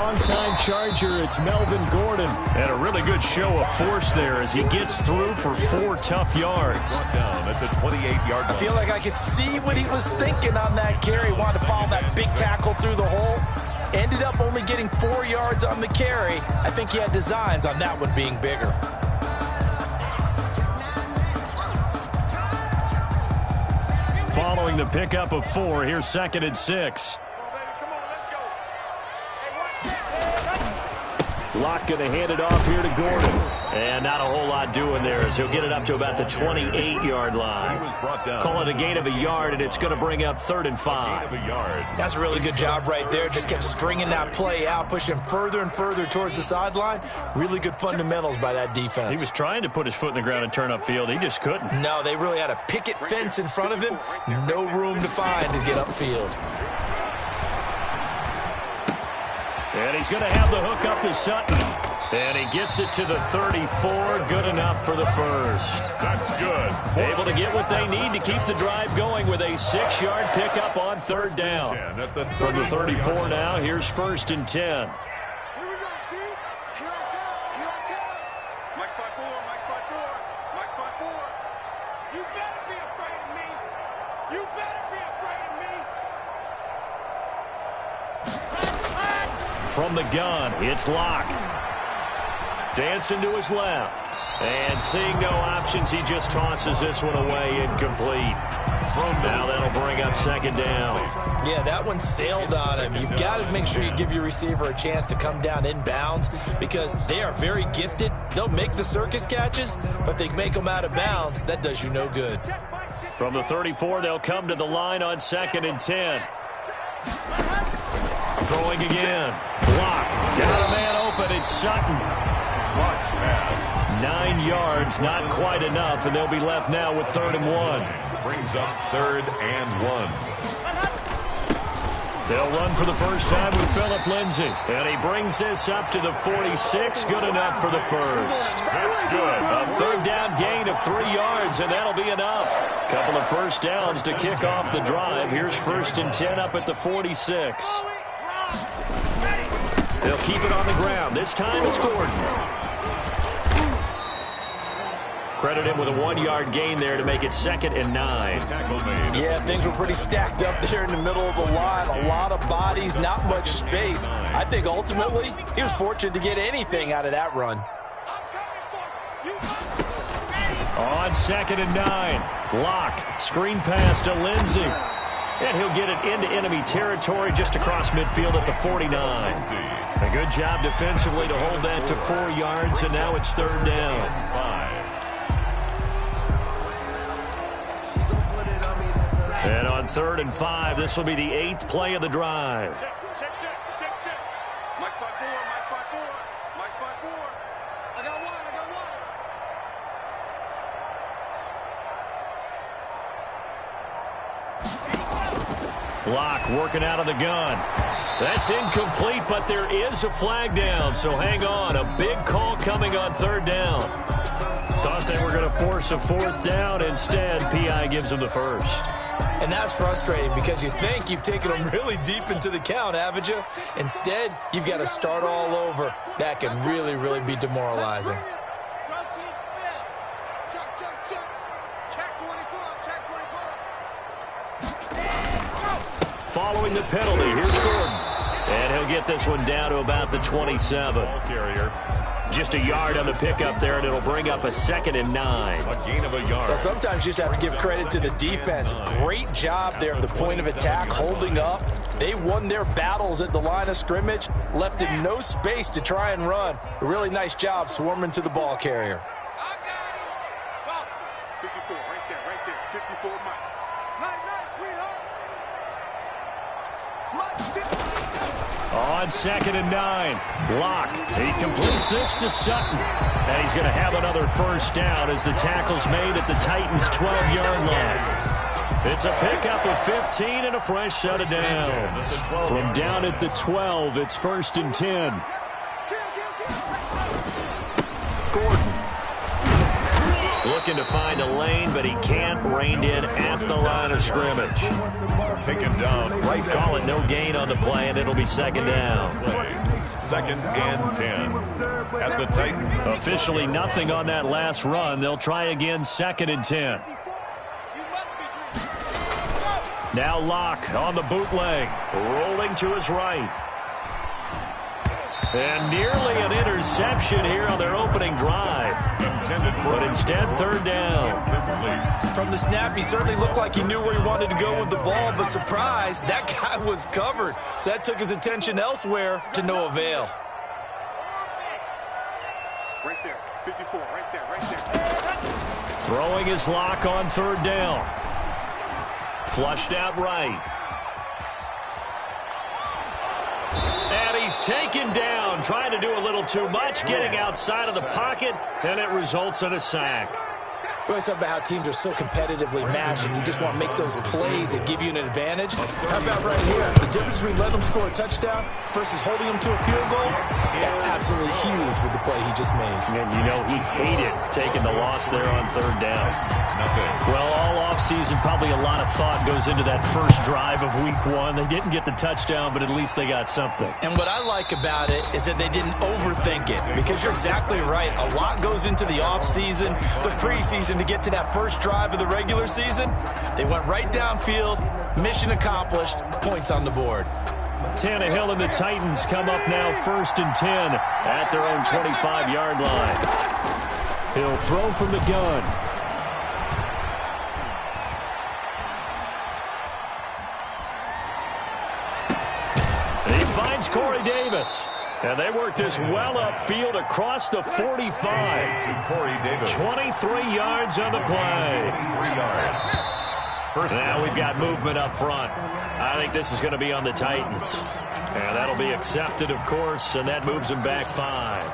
longtime Charger, it's Melvin Gordon. And a really good show of force there as he gets through for 4 tough yards. Down at the 28-yard line. I feel like I could see what he was thinking on that carry. Wanted to follow that big tackle through the hole. Ended up only getting 4 yards on the carry. I think he had designs on that one being bigger. Following the pickup of 4, here's 2nd and 6. Locke going to hand it off here to Gordon. And not a whole lot doing there as he'll get it up to about the 28-yard line. Call it a gain of a yard, and it's going to bring up 3rd and 5. That's a really good job right there. Just kept stringing that play out, pushing further and further towards the sideline. Really good fundamentals by that defense. He was trying to put his foot in the ground and turn upfield. He just couldn't. No, they really had a picket fence in front of him. No room to find to get upfield. And he's going to have the hook up to Sutton. And he gets it to the 34. Good enough for the first. That's good. Able to get what they need to keep the drive going with a 6-yard pickup on 3rd down. From the 34 now, here's 1st and 10. From the gun, it's Locke. Dancing to his left. And seeing no options, he just tosses this one away incomplete. Now that'll bring up 2nd down. Yeah, that one sailed on him. You've got to make sure you give your receiver a chance to come down inbounds because they are very gifted. They'll make the circus catches, but they make them out of bounds. That does you no good. From the 34, they'll come to the line on 2nd and 10. Throwing again. Block. Got a man open. It's Sutton. Watch pass. 9 yards, not quite enough, and they'll be left now with 3rd and 1. Brings up 3rd and 1. They'll run for the first time with Phillip Lindsay. And he brings this up to the 46. Good enough for the first. That's good. A 3rd down gain of 3 yards, and that'll be enough. Couple of first downs to kick off the drive. Here's 1st and 10 up at the 46. They'll keep it on the ground. This time it's Gordon. Credit him with a 1-yard gain there to make it 2nd and 9. Yeah, things were pretty stacked up there in the middle of the line. A lot of bodies, not much space. I think ultimately he was fortunate to get anything out of that run. On 2nd and 9. Locke. Screen pass to Lindsay. And he'll get it into enemy territory just across midfield at the 49. A good job defensively to hold that to 4 yards, and now it's 3rd down. And on 3rd and 5, this will be the 8th play of the drive. Locke working out of the gun. That's incomplete, but there is a flag down, so hang on. A big call coming on 3rd down. Thought they were going to force a 4th down. Instead, P.I. gives them the first. And that's frustrating because you think you've taken them really deep into the count, haven't you? Instead, you've got to start all over. That can really, really be demoralizing. Following the penalty, here's Gordon. And he'll get this one down to about the 27. Just a yard on the pickup there, and it'll bring up a 2nd and 9. A gain of a yard. Well, sometimes you just have to give credit to the defense. Great job there at the point of attack, holding up. They won their battles at the line of scrimmage, left in no space to try and run. A really nice job swarming to the ball carrier. 54, right there, 54, Mike. Nice, sweetheart. On 2nd and 9, Locke. He completes this to Sutton. And he's going to have another first down as the tackle's made at the Titans' 12-yard line. It's a pickup of 15 and a fresh set of downs. From down at the 12, it's 1st and 10. Gordon. Looking to find a lane, but he can't. Reined in at the line of scrimmage. Taken down. Right, call it no gain on the play, and it'll be 2nd down. second and 10 at the Titans. Officially nothing on that last run. They'll try again, second and 10. Now Locke on the bootleg, rolling to his right. And nearly an interception here on their opening drive. But instead, third down. From the snap, he certainly looked like he knew where he wanted to go with the ball, but surprise, that guy was covered. So that took his attention elsewhere to no avail. Right there, 54, right there. Throwing his Locke on third down. Flushed out right. And he's taken down, trying to do a little too much, getting outside of the pocket, and it results in a sack. We always talk about how teams are so competitively matched, and you just want to make those plays that give you an advantage. How about right here? The difference between letting them score a touchdown versus holding them to a field goal, that's absolutely huge with the play he just made. And you know he hated taking the loss there on third down. Well, all offseason, probably a lot of thought goes into that first drive of week one. They didn't get the touchdown, but at least they got something. And what I like about it is that they didn't overthink it, because you're exactly right. A lot goes into the offseason, the preseason, to get to that first drive of the regular season. They went right downfield, mission accomplished, points on the board. Tannehill and the Titans come up now first and 10 at their own 25-yard line. He'll throw from the gun. He finds Corey Davis. And they work this well upfield across the 45. To Corey Davis. 23 yards on the play. 3 yards. Now we've got movement up front. I think this is going to be on the Titans. And that'll be accepted, of course, and that moves them back 5.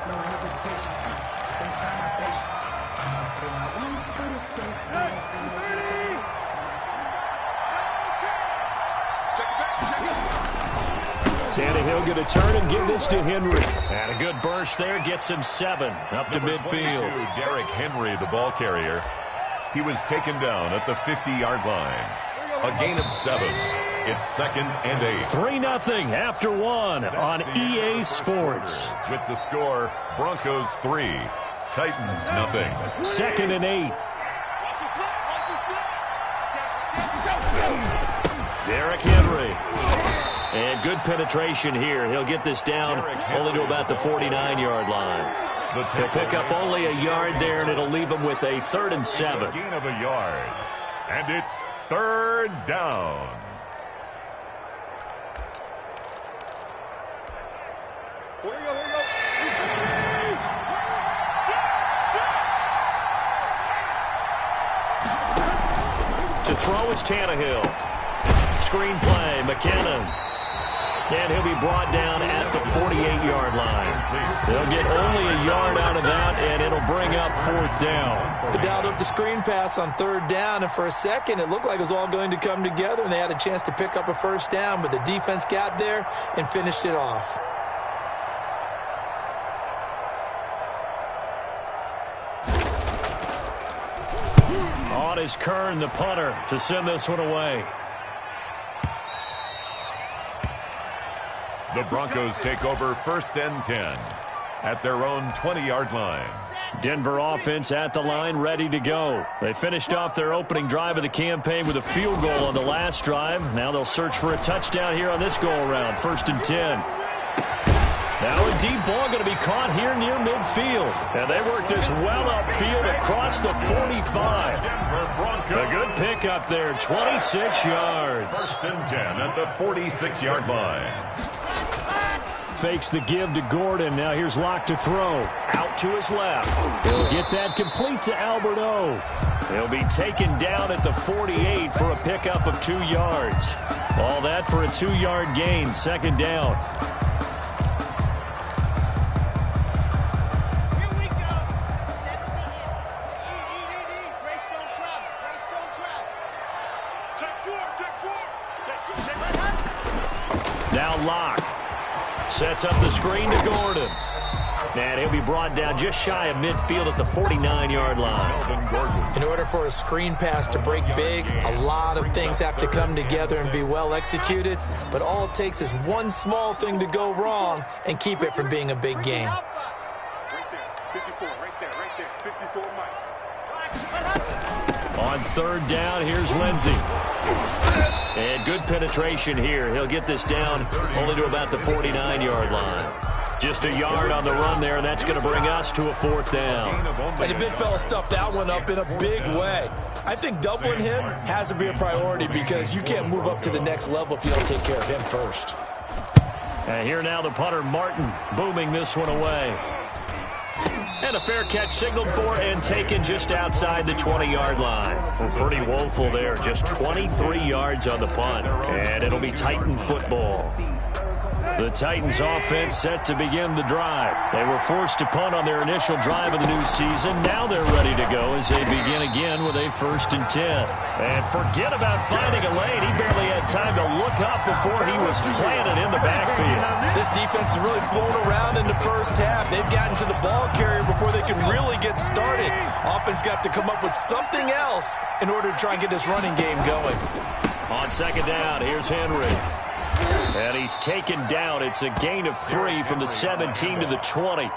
Tannehill going to turn and give this to Henry. And a good burst there gets him 7 up to midfield. Derrick Henry, the ball carrier. He was taken down at the 50-yard line. A gain of 7. It's second and 8. 3-0 after 1 on EA Sports. With the score, Broncos 3, Titans nothing. Second and 8. Derrick Henry. And good penetration here. He'll get this down only to about the 49-yard line. He'll pick up only a yard there, and it'll leave him with a 3rd and 7. Gain of a yard. And it's third down. To throw is Tannehill. Screen play, McKinnon. And he'll be brought down at the 48-yard line. They'll get only a yard out of that, and it'll bring up 4th down. They dialed up the screen pass on 3rd down, and for a second it looked like it was all going to come together, and they had a chance to pick up a 1st down, but the defense got there and finished it off. On is Kern, the punter, to send this one away. The Broncos take over 1st and 10 at their own 20-yard line. Denver offense at the line, ready to go. They finished off their opening drive of the campaign with a field goal on the last drive. Now they'll search for a touchdown here on this go-around. 1st and 10. Now a deep ball going to be caught here near midfield. And they work this well upfield across the 45. A good pickup there, 26 yards. 1st and 10 at the 46-yard line. Fakes the give to Gordon. Now here's Locke to throw. Out to his left. He'll get that complete to Albert O. He'll be taken down at the 48 for a pickup of 2 yards. All that for a 2-yard gain. 2nd down. Now Locke sets up the screen to Gordon. And he'll be brought down just shy of midfield at the 49-yard line. In order for a screen pass to break big, a lot of things have to come together and be well executed, but all it takes is one small thing to go wrong and keep it from being a big game. Right there, 54, right there, 54 Mike. On third down, here's Lindsey. And good penetration here. He'll get this down only to about the 49-yard line. Just a yard on the run there, and that's going to bring us to a fourth down. And the big fella stuffed that one up in a big way. I think doubling him has to be a priority because you can't move up to the next level if you don't take care of him first. And here now the punter, Martin, booming this one away. And a fair catch signaled for and taken just outside the 20-yard line. Well, pretty woeful there, just 23 yards on the punt. And it'll be Titan football. The Titans offense set to begin the drive. They were forced to punt on their initial drive of the new season. Now they're ready to go as they begin again with a 1st and 10. And forget about finding a lane. He barely had time to look up before he was planted in the backfield. This defense has really flown around in the first half. They've gotten to the ball carrier before they can really get started. Offense got to come up with something else in order to try and get this running game going. On second down, here's Henry. And he's taken down. It's a gain of 3 from the 17 to the 20. He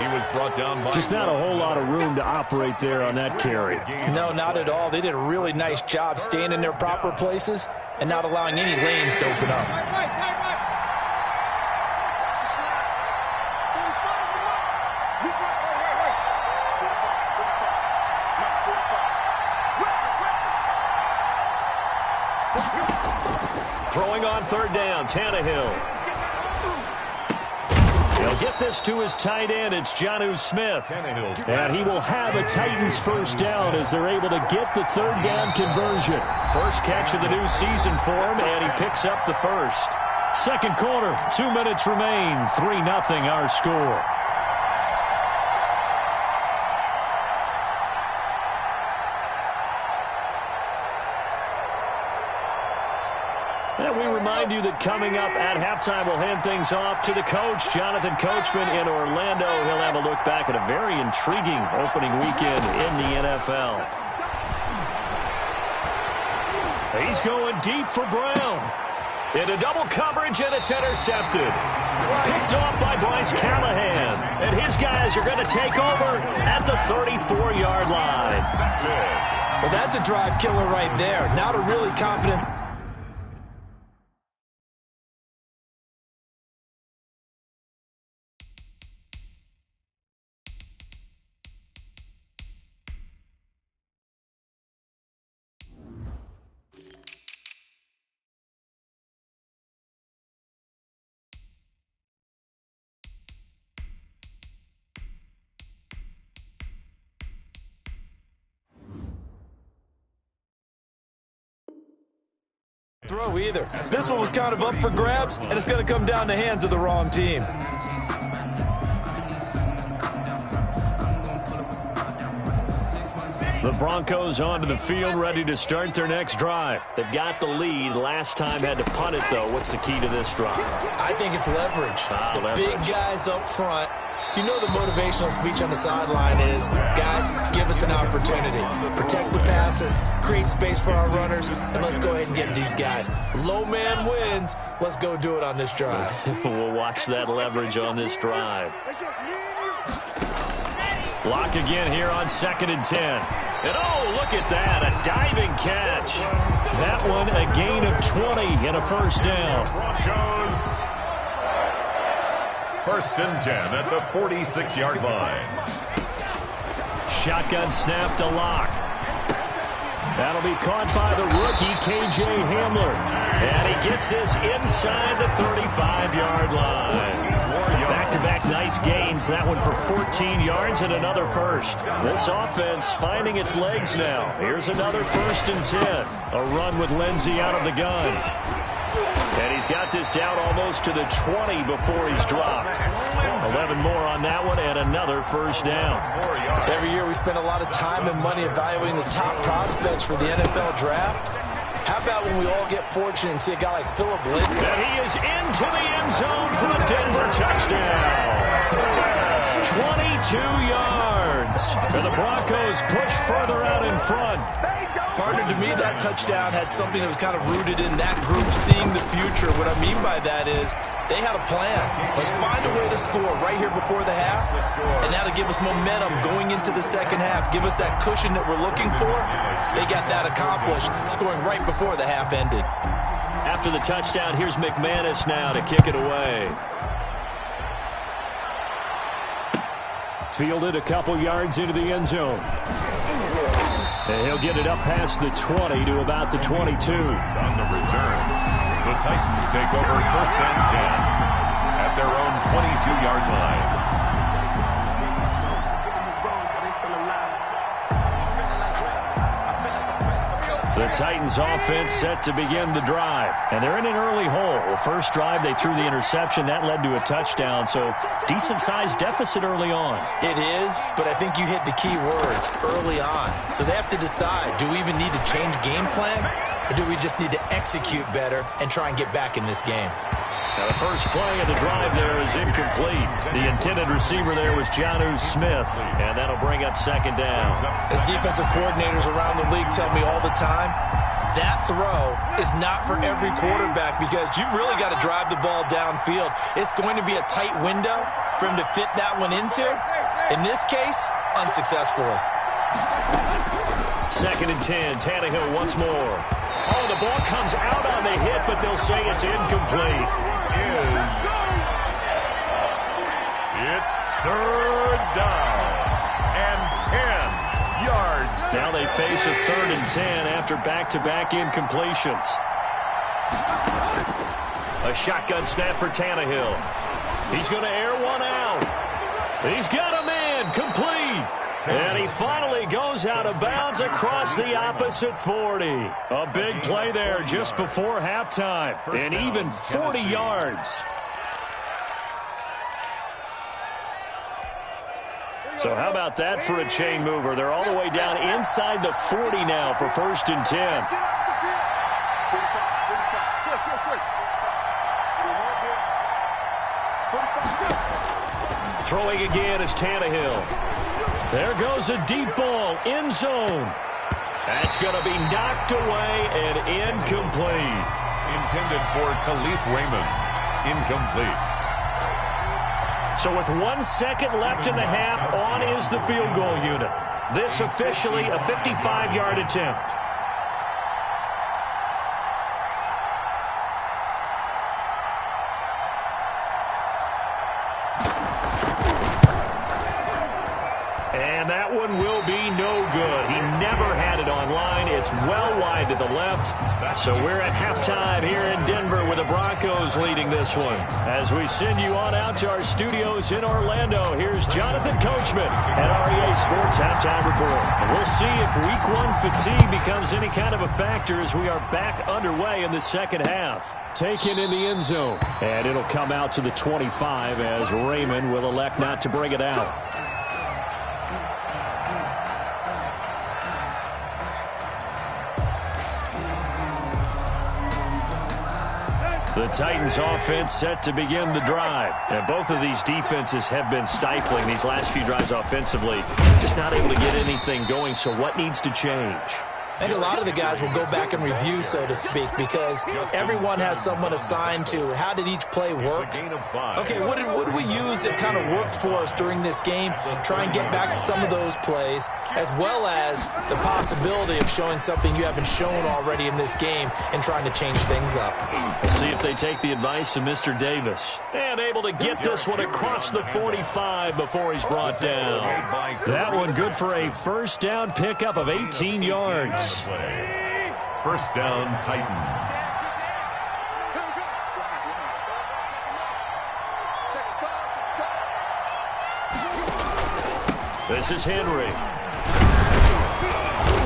was brought down by just not a whole lot of room to operate there on that carry. No, not at all. They did a really nice job staying in their proper places and not allowing any lanes to open up. Throwing on third down, Tannehill. He'll get this to his tight end. It's Jonnu Smith. And he will have a Titans first down as they're able to get the third down conversion. First catch of the new season for him, and he picks up the first. Second quarter, 2 minutes remain. 3-0 our score. And we remind you that coming up at halftime, we'll hand things off to the coach, Jonathan Coachman in Orlando. He'll have a look back at a very intriguing opening weekend in the NFL. He's going deep for Brown. Into double coverage, and it's intercepted. Picked off by Bryce Callahan. And his guys are going to take over at the 34-yard line. Well, that's a drive killer right there. Not a really confident... throw either. This one was kind of up for grabs, and it's going to come down the hands of the wrong team. The Broncos onto the field, ready to start their next drive. They've got the lead. Last time had to punt it, though. What's the key to this drive? I think it's leverage. The big guys up front. You know the motivational speech on the sideline is, guys, give us an opportunity. Protect the passer, create space for our runners, and let's go ahead and get these guys. Low man wins. Let's go do it on this drive. We'll watch that leverage on this drive. Block again here on 2nd and 10. And oh, look at that, a diving catch. That one a gain of 20 and a first down. Broncos. 1st and 10 at the 46-yard line. Shotgun snap to Locke. That'll be caught by the rookie, K.J. Hamler. And he gets this inside the 35-yard line. Back-to-back nice gains. That one for 14 yards and another first. This offense finding its legs now. Here's another 1st and 10. A run with Lindsey out of the gun. And he's got this down almost to the 20 before he's dropped. 11 more on that one and another first down. Every year we spend a lot of time and money evaluating the top prospects for the NFL draft. How about when we all get fortunate and see a guy like Phillip Lindsay? And he is into the end zone for a Denver touchdown. yards. And the Broncos push further out in front. Partner, to me, that touchdown had something that was kind of rooted in that group seeing the future. What I mean by that is they had a plan. Let's find a way to score right here before the half, and now to give us momentum going into the second half, give us that cushion that we're looking for. They got that accomplished, scoring right before the half ended. After the touchdown, here's McManus now to kick it away. Fielded a couple yards into the end zone. And he'll get it up past the 20 to about the 22. On the return, the Titans take over 1st and 10 at their own 22-yard line. The Titans offense set to begin the drive. And they're in an early hole. The first drive, they threw the interception. That led to a touchdown. So decent-sized deficit early on. It is, but I think you hit the key words, early on. So they have to decide, do we even need to change game plan? Or do we just need to execute better and try and get back in this game? Now the first play of the drive there is incomplete. The intended receiver there was Jonnu Smith, and that'll bring up 2nd down. As defensive coordinators around the league tell me all the time, that throw is not for every quarterback because you've really got to drive the ball downfield. It's going to be a tight window for him to fit that one into. In this case, unsuccessfully. 2nd and 10, Tannehill once more. Oh, the ball comes out on the hit, but they'll say it's incomplete. It's 3rd down and 10 yards. Now they face a 3rd and 10 after back-to-back incompletions. A shotgun snap for Tannehill. He's going to air one out. He's got a man complete. And he finally goes out of bounds across the opposite 40. A big play there just before halftime. And even 40 yards. So how about that for a chain mover? They're all the way down inside the 40 now for 1st and 10. Throwing again is Tannehill. There goes a deep ball, end zone. That's going to be knocked away and incomplete. Intended for Khalif Raymond. Incomplete. So with 1 second left in the half, on is the field goal unit. This officially a 55-yard attempt. And that one will be no good. He never had it on line. It's well wide to the left. So we're at halftime here in Denver with the Broncos leading this one. As we send you on out to our studios in Orlando, here's Jonathan Coachman at REA Sports Halftime Report. And we'll see if Week 1 fatigue becomes any kind of a factor as we are back underway in the second half. Taken in the end zone. And it'll come out to the 25 as Raymond will elect not to bring it out. The Titans offense set to begin the drive. And both of these defenses have been stifling these last few drives offensively. Just not able to get anything going, so what needs to change? I think a lot of the guys will go back and review, so to speak, because everyone has someone assigned to how did each play work. Okay, what did we use that kind of worked for us during this game? Try and get back to some of those plays, as well as the possibility of showing something you haven't shown already in this game and trying to change things up. We'll see if they take the advice of Mr. Davis. And able to get this one across the 45 before he's brought down. That one good for a first down pickup of 18 yards. First down, Titans. This is Henry.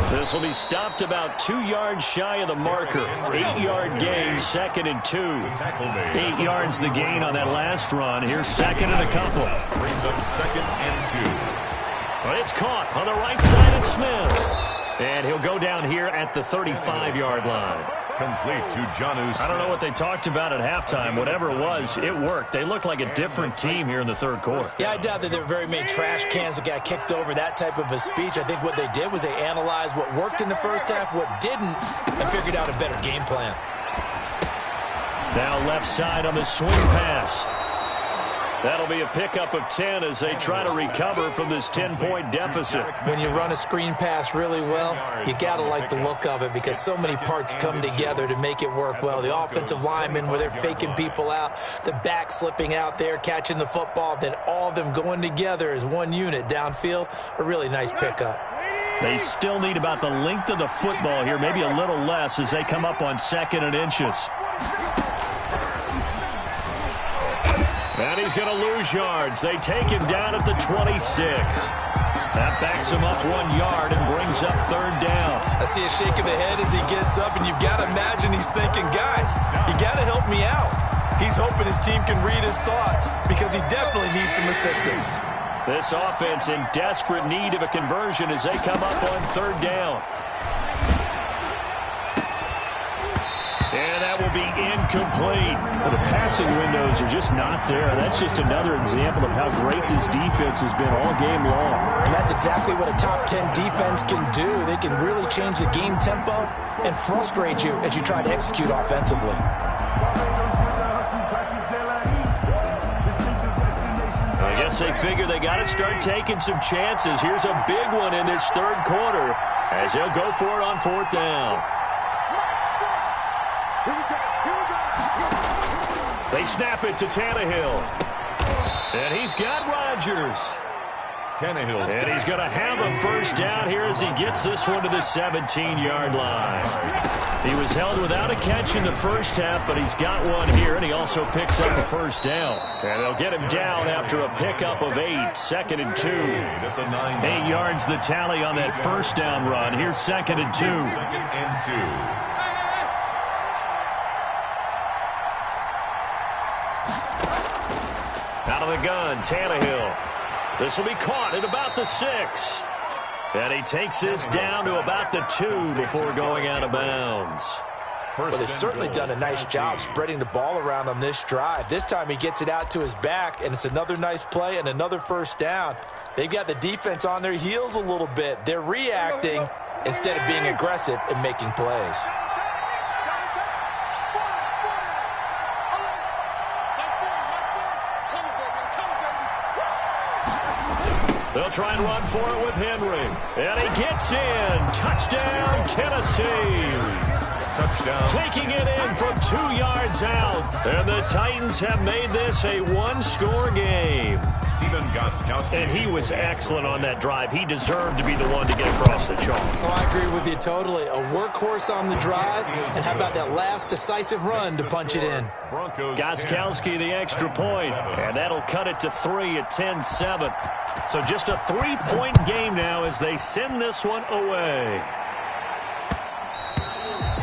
This will be stopped about 2 yards shy of the marker. 8-yard gain, 2nd and 2. 8 yards the gain on that last run. Here's 2nd and a couple. Brings up 2nd and 2. But it's caught on the right side of Smith. And he'll go down here at the 35-yard line. Complete to Jonnu. I don't know what they talked about at halftime. Whatever it was, it worked. They looked like a different team here in the third quarter. Yeah, I doubt that there were very many trash cans that got kicked over, that type of a speech. I think what they did was they analyzed what worked in the first half, what didn't, and figured out a better game plan. Now left side on the swing pass. That'll be a pickup of 10 as they try to recover from this 10-point deficit. When you run a screen pass really well, you got to like the look of it because so many parts come together to make it work well. The offensive linemen, where they're faking people out, the back slipping out there, catching the football, then all of them going together as one unit downfield, a really nice pickup. They still need about the length of the football here, maybe a little less as they come up on 2nd and inches. And he's going to lose yards. They take him down at the 26. That backs him up 1 yard and brings up 3rd down. I see a shake of the head as he gets up, and you've got to imagine he's thinking, guys, you got to help me out. He's hoping his team can read his thoughts because he definitely needs some assistance. This offense in desperate need of a conversion as they come up on 3rd down. And that will be incomplete. Well, the passing windows are just not there. That's just another example of how great this defense has been all game long. And that's exactly what a top 10 defense can do. They can really change the game tempo and frustrate you as you try to execute offensively. I guess they figure they got to start taking some chances. Here's a big one in this 3rd quarter as he'll go for it on 4th down. They snap it to Tannehill. And he's got Rodgers. Tannehill. And he's going to have a 1st down here as he gets this one to the 17-yard line. He was held without a catch in the first half, but he's got one here, and he also picks up a 1st down. And they'll get him down after a pickup of 8, 2nd and 2. 8 yards the tally on that 1st down run. Here's 2nd and 2. 2nd and 2. Out of the gun, Tannehill. This will be caught at about the 6. And he takes this down to about the 2 before going out of bounds. Well, they've certainly done a nice job spreading the ball around on this drive. This time he gets it out to his back, and it's another nice play and another 1st down. They've got the defense on their heels a little bit. They're reacting instead of being aggressive and making plays. They'll try and run for it with Henry. And he gets in. Touchdown, Tennessee. Touchdown. Taking it in from 2 yards out. And the Titans have made this a 1-score game. Stephen Gostkowski. And he was excellent on that drive. He deserved to be the one to get across the chalk. Oh, I agree with you totally. A workhorse on the drive. And how about that last decisive run to punch it in? Gostkowski the extra point. And that'll cut it to 3 at 10-7. So just a 3-point game now as they send this one away.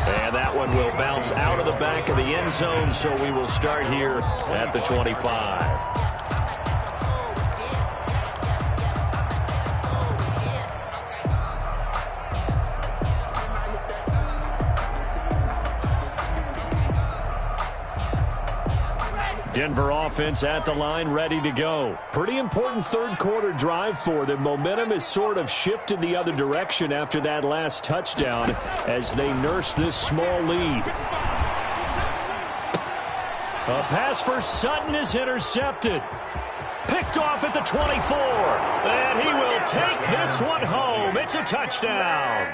And that one will bounce out of the back of the end zone, so we will start here at the 25. Denver offense at the line, ready to go. Pretty important 3rd quarter drive for them. Momentum has sort of shifted the other direction after that last touchdown as they nurse this small lead. A pass for Sutton is intercepted. Picked off at the 24. And he will take this one home. It's a touchdown.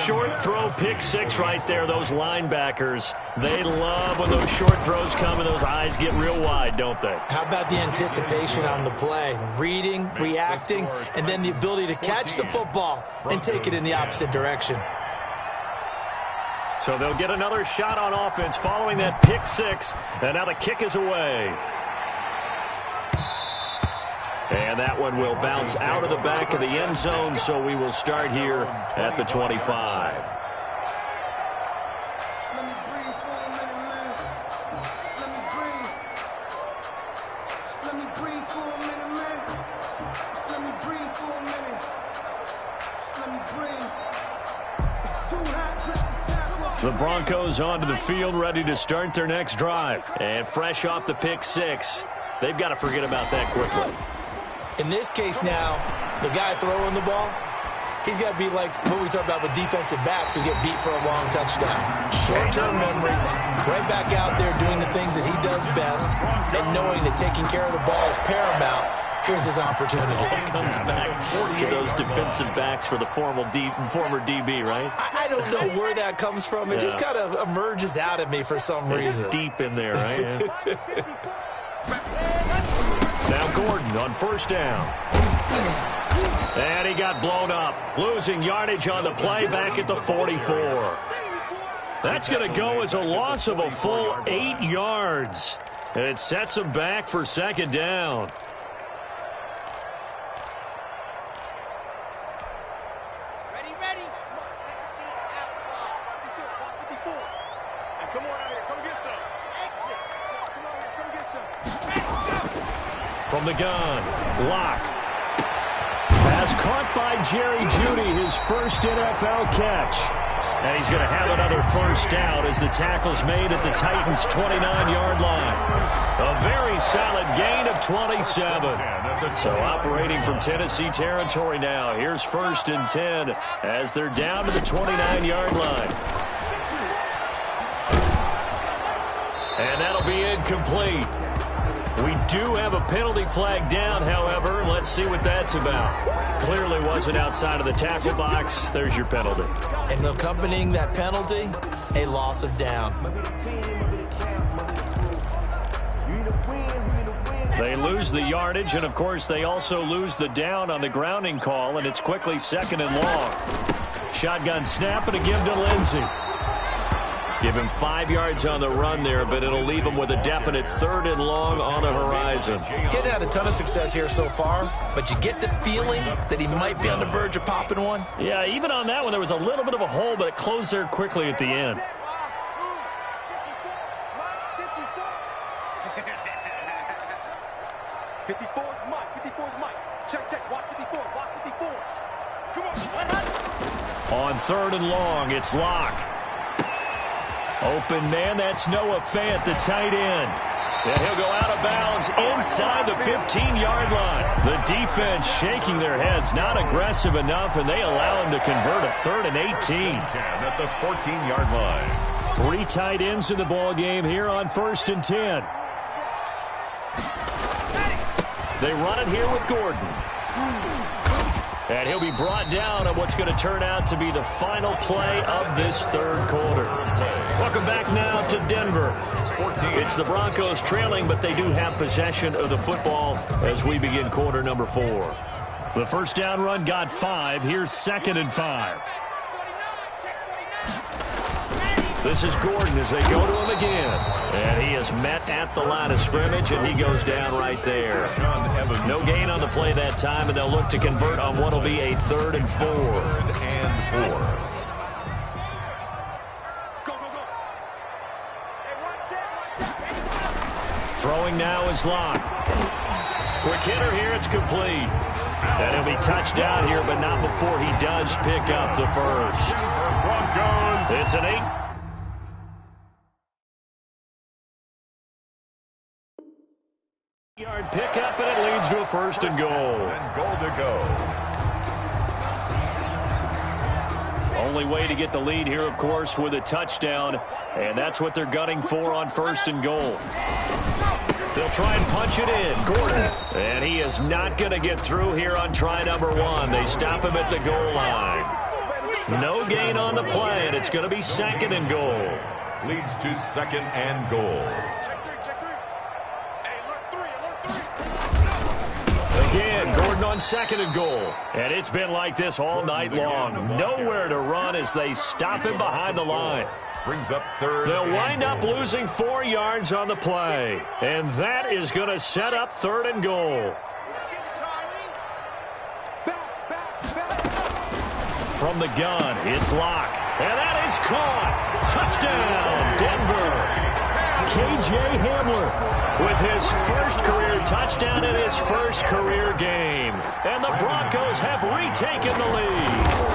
Short throw, pick 6 right there. Those linebackers, they love when those short throws come and those eyes get real wide, don't they? How about the anticipation on the play? Reading, reacting, and then the ability to catch the football and take it in the opposite direction. So they'll get another shot on offense following that pick 6, and now the kick is away. And that one will bounce out of the back of the end zone, so we will start here at the 25. Too hot. The Broncos onto the field, ready to start their next drive. And fresh off the pick six, they've got to forget about that quickly. In this case now, the guy throwing the ball, he's got to be like what we talk about with defensive backs who get beat for a long touchdown. Short-term memory, right back out there doing the things that he does best, and knowing that taking care of the ball is paramount. Here's his opportunity. It comes back to those defensive backs for the former DB, right? I don't know where that comes from. It just kind of emerges out of me for some reason. It's deep in there, right? Yeah. Now Gordon on first down. And he got blown up, losing yardage on the play back at the 44. That's going to go as a loss of a full 8 yards. And it sets him back for second down. From the gun, Locke. Pass caught by Jerry Jeudy, his first NFL catch. And he's going to have another first down as the tackle's made at the Titans' 29-yard line. A very solid gain of 27. So operating from Tennessee territory now. Here's 1st and 10 as they're down to the 29-yard line. And that'll be incomplete. We do have a penalty flag down, however. Let's see what that's about. Clearly wasn't outside of the tackle box. There's your penalty. And accompanying that penalty, a loss of down. They lose the yardage, and, of course, they also lose the down on the grounding call, and it's quickly 2nd and long. Shotgun snap, and a give to Lindsey. Give him 5 yards on the run there, but it'll leave him with a definite 3rd and long on the horizon. Getting had a ton of success here so far, but you get the feeling that he might be on the verge of popping one. Yeah, even on that one, there was a little bit of a hole, but it closed there quickly at the end. On 3rd and long, it's Locke. Open man, that's Noah Fant, the tight end. And he'll go out of bounds inside the 15-yard line. The defense shaking their heads, not aggressive enough, and they allow him to convert a 3rd and 18. At the 14-yard line. 3 tight ends in the ball game here on 1st and 10. They run it here with Gordon. And he'll be brought down on what's going to turn out to be the final play of this 3rd quarter. Welcome back now to Denver. It's the Broncos trailing, but they do have possession of the football as we begin quarter number 4. The first down run got 5. Here's 2nd and 5. This is Gordon as they go to him again. And he is met at the line of scrimmage, and he goes down right there. No gain on the play that time, and they'll look to convert on what will be a 3rd and 4. Throwing now is Locke. Quick hitter here, it's complete. And he'll be touched down here, but not before he does pick up the first. Broncos. It's an 8. Yard pickup, and it leads to a 1st and goal. And goal to go. Only way to get the lead here, of course, with a touchdown, and that's what they're gunning for on 1st and goal. They'll try and punch it in. Gordon. And he is not going to get through here on try number 1. They stop him at the goal line. No gain on the play, and it's going to be 2nd and goal. Leads to 2nd and goal. Again, Gordon on 2nd and goal. And it's been like this all night long. Nowhere to run as they stop him behind the line. Brings up 3rd. They'll wind up losing 4 yards on the play. And that is going to set up 3rd and goal. From the gun, it's Locke. And that is caught. Touchdown, Denver. K.J. Hamler with his first career touchdown in his first career game. And the Broncos have retaken the lead.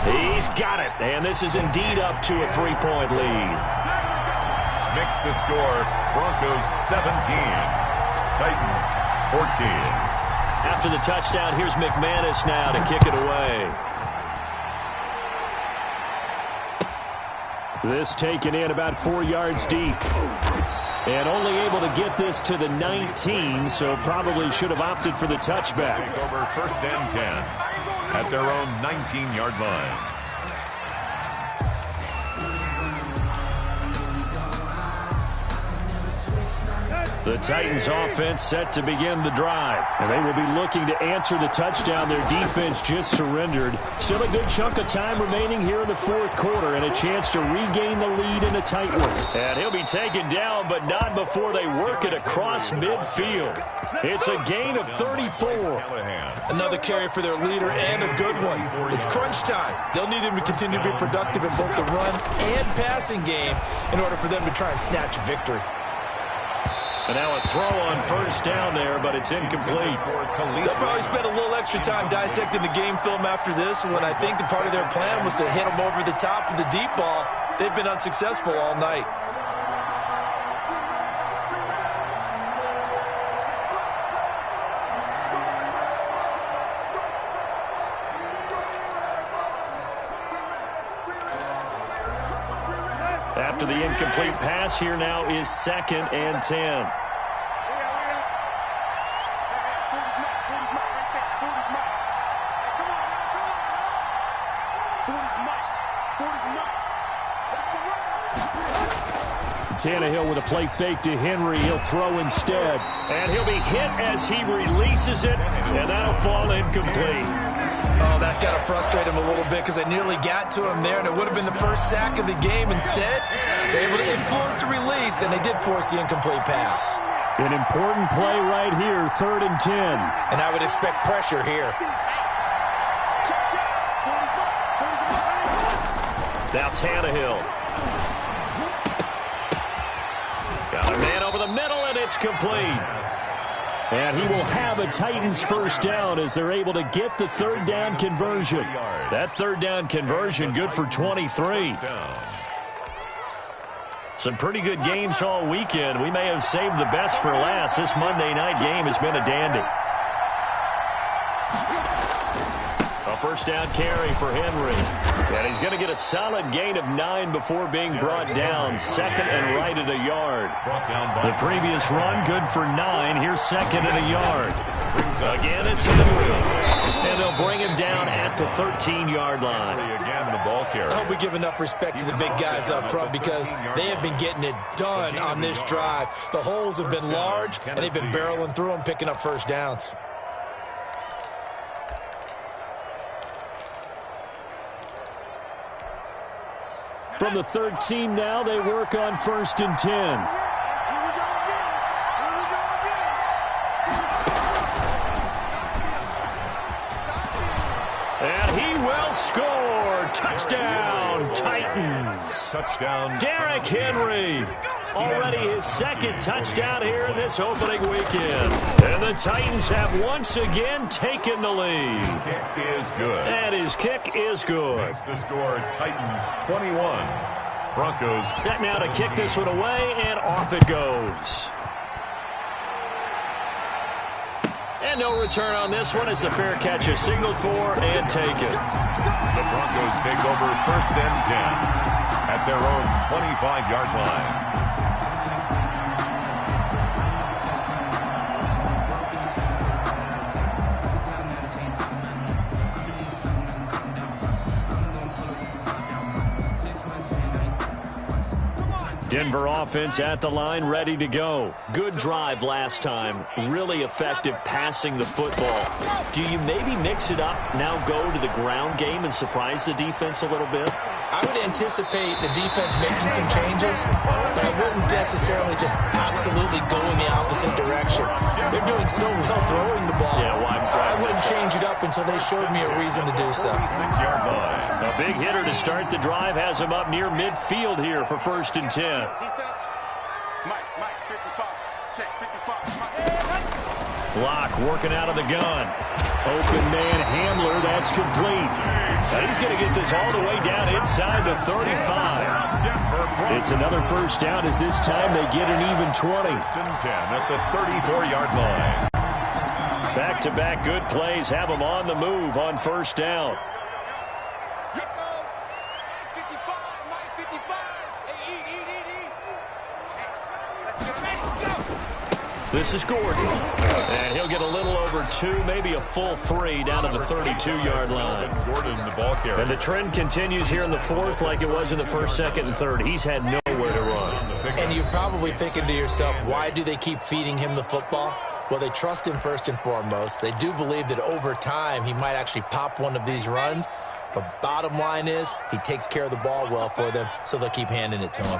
He's got it, and this is indeed up to a 3-point lead. Makes the score Broncos 17, Titans 14. After the touchdown, here's McManus now to kick it away. This taken in about 4 yards deep. And only able to get this to the 19, so probably should have opted for the touchback. Take over 1st and 10 at their own 19-yard line. The Titans offense set to begin the drive. And they will be looking to answer the touchdown their defense just surrendered. Still a good chunk of time remaining here in the 4th quarter and a chance to regain the lead in a tight one. And he'll be taken down, but not before they work it across midfield. It's a gain of 34. Another carry for their leader and a good one. It's crunch time. They'll need him to continue to be productive in both the run and passing game in order for them to try and snatch a victory. And now a throw on 1st down there, but it's incomplete. They'll probably spend a little extra time dissecting the game film after this one. I think the part of their plan was to hit them over the top with the deep ball. They've been unsuccessful all night. After the incomplete pass, here now is 2nd and 10. Tannehill with a play fake to Henry. He'll throw instead. And he'll be hit as he releases it, and that'll fall incomplete. Oh, that's got to frustrate him a little bit because they nearly got to him there, and it would have been the first sack of the game. Instead, they're able to influence the release, and they did force the incomplete pass. An important play right here, 3rd and 10. And I would expect pressure here. Now Tannehill. Got a man over the middle, and it's complete. And he will have a Titans 1st down as they're able to get the 3rd down conversion. That 3rd down conversion good for 23. Some pretty good games all weekend. We may have saved the best for last. This Monday night game has been a dandy. A 1st down carry for Henry. And he's going to get a solid gain of 9 before being brought down. 2nd and right at a yard. The previous run good for 9. Here's 2nd and a yard. Again, it's Henry. And they'll bring him down at the 13-yard line. Again, the ball carrier. I hope we give enough respect to the big guys up front because they have been getting it done on this drive. The holes have been large, and they've been barreling through them, picking up 1st downs. From the 13 now, they work on 1st and 10. And he will score. Touchdown, Titans. Touchdown. Derrick Henry. Already his 2nd touchdown here in this opening weekend. And the Titans have once again taken the lead. Kick is good. And his kick is good. That's the score, Titans 21. Broncos. Set now to kick this one away, and off it goes. And no return on this one as the fair catch is signaled for and taken. The Broncos take over 1st and 10 at their own 25-yard line. Denver offense at the line, ready to go. Good drive last time. Really effective passing the football. Do you maybe mix it up, now go to the ground game and surprise the defense a little bit? I would anticipate the defense making some changes, but I wouldn't necessarily just absolutely go in the opposite direction. They're doing so well throwing the ball. Yeah, well, I wouldn't change it up until they showed me a reason to do so. 46-yard line. A big hitter to start the drive has him up near midfield here for 1st and 10. Mike, 55. Check, 55. Locke working out of the gun. Open man Hamler, that's complete. Now he's going to get this all the way down inside the 35. It's another first down as this time they get an even 20. 10 at the 34-yard line. Back-to-back good plays have them on the move on first down. This is Gordon. And he'll get a little over 2, maybe a full 3 down to the 32-yard line. Gordon, the ball carrier. And the trend continues here in the fourth like it was in the first, second, and third. He's had nowhere to run. And you're probably thinking to yourself, why do they keep feeding him the football? Well, they trust him first and foremost. They do believe that over time he might actually pop one of these runs. But bottom line is he takes care of the ball well for them, so they'll keep handing it to him.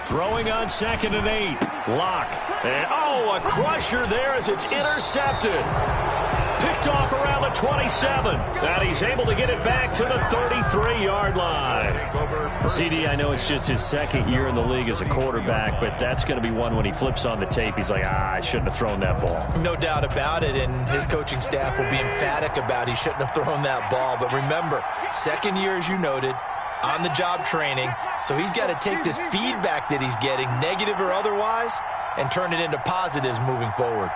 Throwing on 2nd and 8. Lock. And, a crusher there as it's intercepted. Picked off around the 27. And he's able to get it back to the 33-yard line. CD, I know it's just his second year in the league as a quarterback, but that's going to be one when he flips on the tape. He's like, I shouldn't have thrown that ball. No doubt about it, and his coaching staff will be emphatic about he shouldn't have thrown that ball. But remember, second year, as you noted, on-the-job training, so he's got to take this feedback that he's getting, negative or otherwise, and turn it into positives moving forward.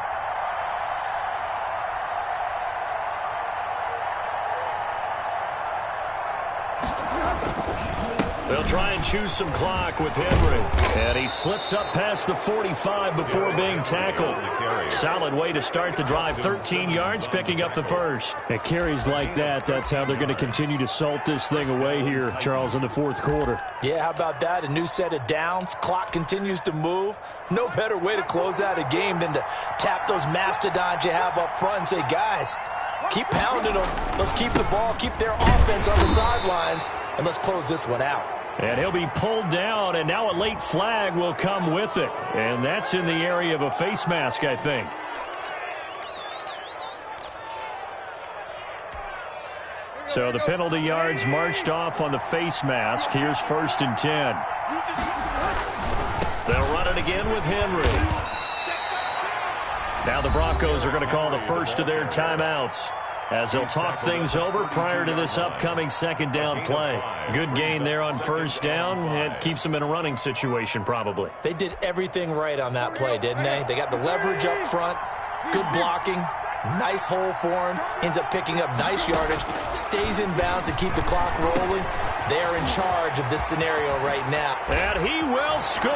They'll try and choose some clock with Henry. And he slips up past the 45 before being tackled. Solid way to start the drive. 13 yards, picking up the first. At carries like that, that's how they're going to continue to salt this thing away here, Charles, in the fourth quarter. Yeah, how about that? A new set of downs. Clock continues to move. No better way to close out a game than to tap those mastodons you have up front and say, guys, keep pounding them. Let's keep the ball, keep their offense on the sidelines, and let's close this one out. And he'll be pulled down, and now a late flag will come with it. And that's in the area of a face mask, I think. So the penalty yards marched off on the face mask. Here's 1st and 10. They'll run it again with Henry. Now the Broncos are going to call the first of their timeouts as they'll talk things over prior to this upcoming second down play. Good gain there on first down. It keeps them in a running situation probably. They did everything right on that play, didn't they? They got the leverage up front, good blocking, nice hole for him, ends up picking up nice yardage, stays in bounds to keep the clock rolling. They're in charge of this scenario right now. And he will score.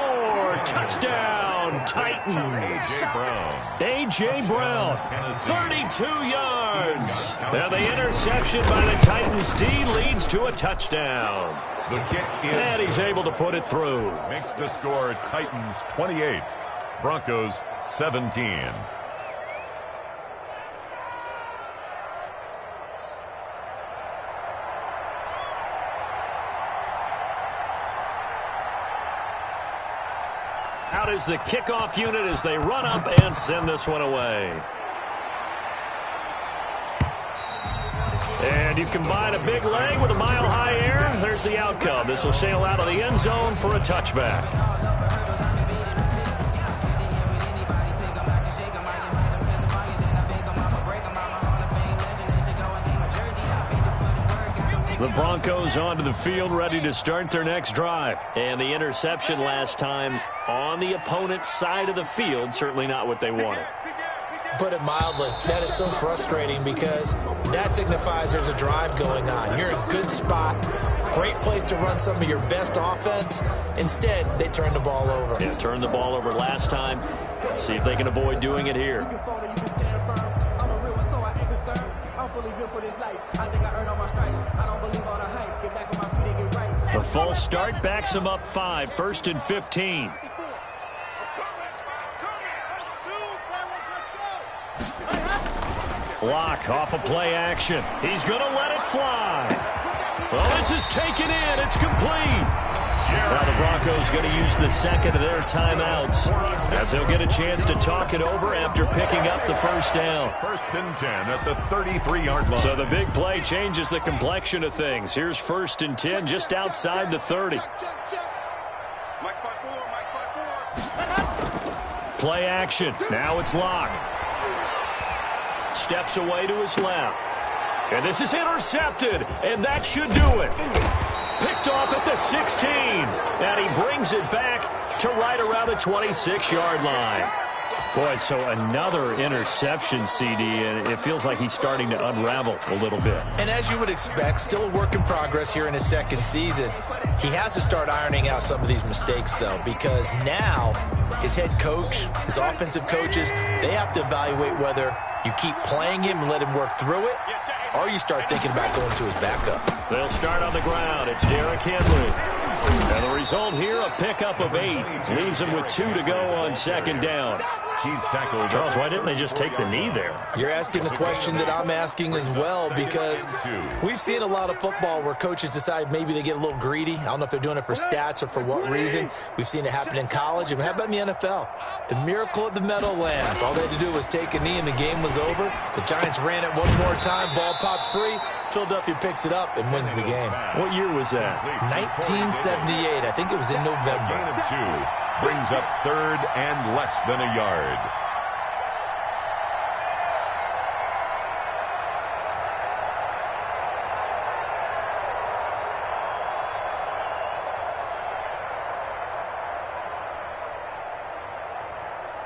Touchdown, Titans. A.J. Brown, 32 yards. Now the interception by the Titans D leads to a touchdown. The kick is, and he's able to put it through. Makes the score Titans 28, Broncos 17. Out is the kickoff unit as they run up and send this one away. And you combine a big leg with a mile-high air. There's the outcome. This will sail out of the end zone for a touchback. The Broncos onto the field, ready to start their next drive. And the interception last time on the opponent's side of the field, certainly not what they wanted. Put it mildly, that is so frustrating because that signifies there's a drive going on. You're in a good spot, great place to run some of your best offense. Instead, they turn the ball over. Yeah, turned the ball over last time. See if they can avoid doing it here. The false start backs him up 5, 1st and 15. Lock off a play action. He's going to let it fly. Well, this is taken in. It's complete. Now the Broncos going to use the second of their timeouts as they'll get a chance to talk it over after picking up the first down. 1st and 10 at the 33-yard line. So the big play changes the complexion of things. Here's 1st and 10 just outside the 30. Play action. Now it's Lock. steps away to his left. And this is intercepted, and that should do it. Picked off at the 16, and he brings it back to right around the 26-yard line. Boy, so another interception, CD, and it feels like he's starting to unravel a little bit. And as you would expect, still a work in progress here in his second season. He has to start ironing out some of these mistakes, though, because now his head coach, his offensive coaches, they have to evaluate whether you keep playing him and let him work through it, or you start thinking about going to his backup. They'll start on the ground. It's Derrick Henry. And the result here, a pickup of 8. Leaves him with 2 to go on second down. He's tackled. Charles, why didn't they just take the knee there? You're asking the question that I'm asking as well, because we've seen a lot of football where coaches decide maybe they get a little greedy. I don't know if they're doing it for stats or for what reason. We've seen it happen in college. And how about in the NFL? The miracle of the Meadowlands. All they had to do was take a knee and the game was over. The Giants ran it one more time. Ball popped free. Philadelphia picks it up and wins the game. What year was that? 1978. I think it was in November. Gain of 2. Brings up third and less than a yard.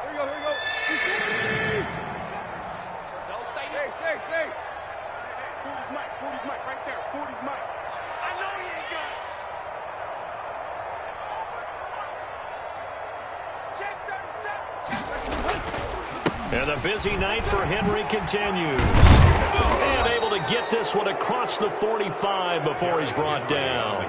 Here we go. Don't say hey. Cody's mic right there. Cody's mic. I know he ain't got it. And the busy night for Henry continues. And able to get this one across the 45 before he's brought down.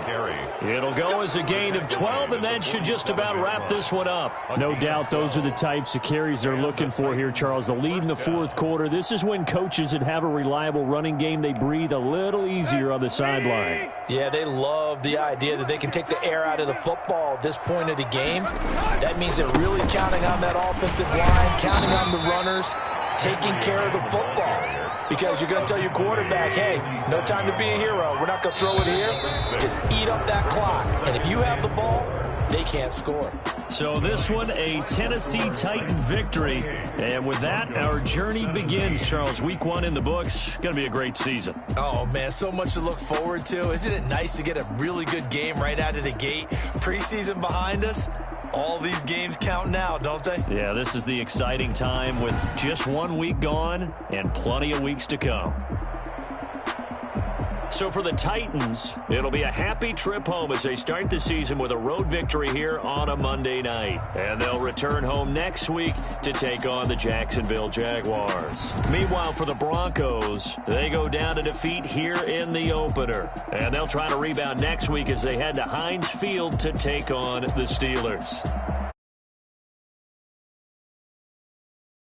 It'll go as a gain of 12, and that should just about wrap this one up. No doubt those are the types of carries they're looking for here, Charles. The lead in the fourth quarter. This is when coaches that have a reliable running game, they breathe a little easier on the sideline. Yeah, they love the idea that they can take the air out of the football at this point of the game. That means they're really counting on that offensive line, counting on the runners, taking care of the football. Because you're going to tell your quarterback, hey, no time to be a hero. We're not going to throw it here. Just eat up that clock. And if you have the ball, they can't score. So this one, a Tennessee Titan victory. And with that, our journey begins, Charles. Week 1 in the books. Going to be a great season. Oh, man, so much to look forward to. Isn't it nice to get a really good game right out of the gate? Preseason behind us. All these games count now, don't they? Yeah, this is the exciting time with just 1 week gone and plenty of weeks to come. So for the Titans, it'll be a happy trip home as they start the season with a road victory here on a Monday night. And they'll return home next week to take on the Jacksonville Jaguars. Meanwhile, for the Broncos, they go down to defeat here in the opener. And they'll try to rebound next week as they head to Heinz Field to take on the Steelers.